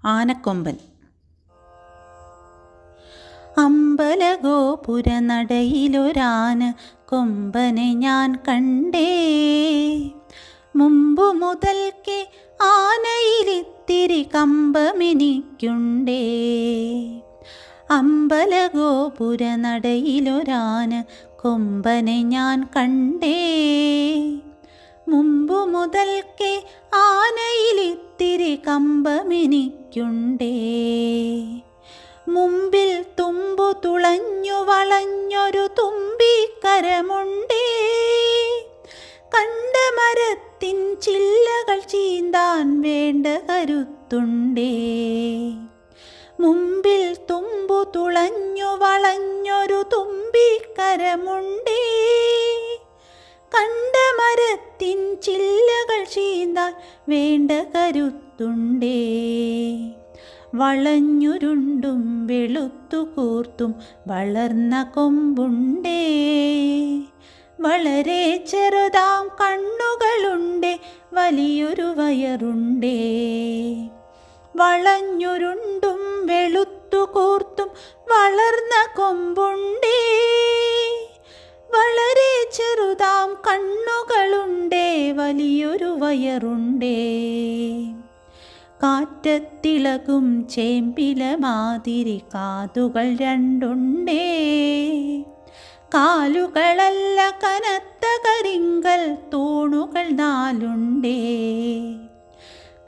ആനക്കൊമ്പൻ. അമ്പലഗോപുരനടയിലൊരാന കൊമ്പനെ ഞാൻ കണ്ടേ. മുമ്പു മുതൽക്കേ ആനയിലിത്തിരി കമ്പമെനിക്കുണ്ടേ. അമ്പലഗോപുരനടയിലൊരാന കൊമ്പനെ ഞാൻ കണ്ടേ. മുമ്പു മുതൽക്കേ ആനയിലിത്തിരി കമ്പമെനിക്കുണ്ടേ. മുമ്പിൽ തുമ്പു തുളഞ്ഞു വളഞ്ഞൊരു തുമ്പിക്കരമുണ്ടേ. കണ്ട മരത്തിൻ ചില്ലകൾ ചീന്താൻ വേണ്ട കരുത്തുണ്ടേ. മുമ്പിൽ തുമ്പു തുളഞ്ഞു വളഞ്ഞൊരു തുമ്പിക്കരമുണ്ടേ. കണ്ട മരത്തിൻ ചില്ലകൾ ചീന്താൻ വേണ്ട കരുത്തുണ്ടേ. വളഞ്ഞുരുണ്ടും വെളുത്തു കൂർത്തും വളർന്ന കൊമ്പുണ്ടേ. വളരെ ചെറുതാം കണ്ണുകളുണ്ടേ, വലിയൊരു വയറുണ്ടേ. വളഞ്ഞുരുണ്ടും വെളുത്തു കൂർത്തും വളർന്ന കൊമ്പുണ്ടേ. വളരെ ചെറുതാം കണ്ണുകളുണ്ടേ, വലിയൊരു വയറുണ്ടേ. കാറ്റത്തിളകും ചേമ്പില മാതിരി കാതുകൾ രണ്ടുണ്ടേ. കാലുകളല്ല കനത്ത കരിങ്കൽ തൂണുകൾ നാലുണ്ടേ.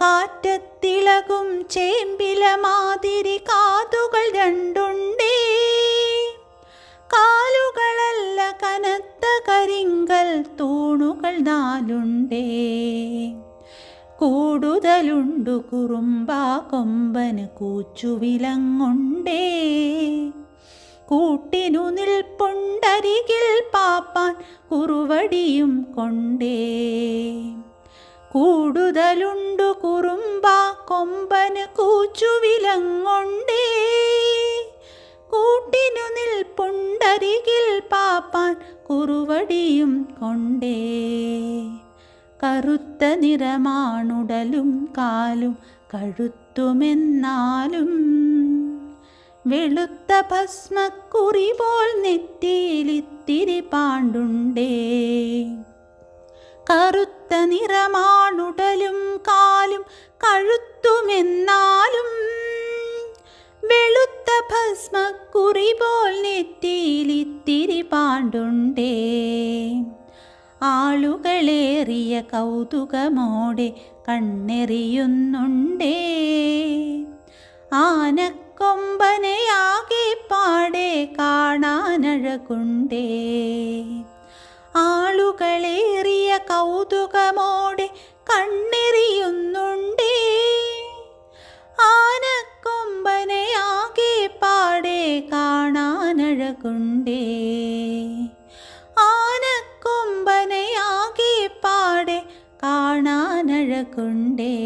കാറ്റത്തിളകും ചേമ്പില മാതിരി കാതുകൾ രണ്ടുണ്ടേ. കാലുകളല്ല കനത്ത കരിങ്കൽ തൂണുകൾ നാലുണ്ടേ. കൂടുതലുണ്ടു കുറുമ്പാ കൊമ്പന് കൂച്ചുവിലങ്ങുണ്ടേ. കൂട്ടിനു നിൽപ്പുണ്ടരികിൽ പാപ്പാൻ കുറുവടിയും കൊണ്ടേ. കൂടുതലുണ്ടു കുറുമ്പാ കൊമ്പന് കൂച്ചുവിലങ്ങുണ്ടേ. കൂട്ടിനു നിൽപ്പുണ്ടരികിൽ പാപ്പാൻ കുറുവടിയും കൊണ്ടേ. കറുത്ത നിറമാണുടലും കാലും കഴുത്തുമെന്നാലും വെളുത്ത ഭസ്മക്കുറി പോൽ നെറ്റിയിലിത്തിരി പാണ്ടുണ്ടേ. കറുത്ത നിറമാണുടലും കാലും കഴുത്തുമെന്നാലും വെളുത്ത ഭസ്മക്കുറി പോൽ നെറ്റിയിലിത്തിരി പാണ്ടുണ്ടേ. ആളുകളേറിയ കൗതുകമോടെ കണ്ണെറിയുന്നുണ്ടേ. ആനക്കൊമ്പനെയാകെ പാടെ കാണാനഴകുണ്ടേ. ആളുകളേറിയ കൗതുകമോടെ കണ്ണെറിയുന്നുണ്ടേ. ആനക്കൊമ്പനെയാകെ പാടെ കാണാനഴകുണ്ടേ. ആനക്കൊമ്പനെയാകെ പാടെ കാണാനഴകുണ്ടേ.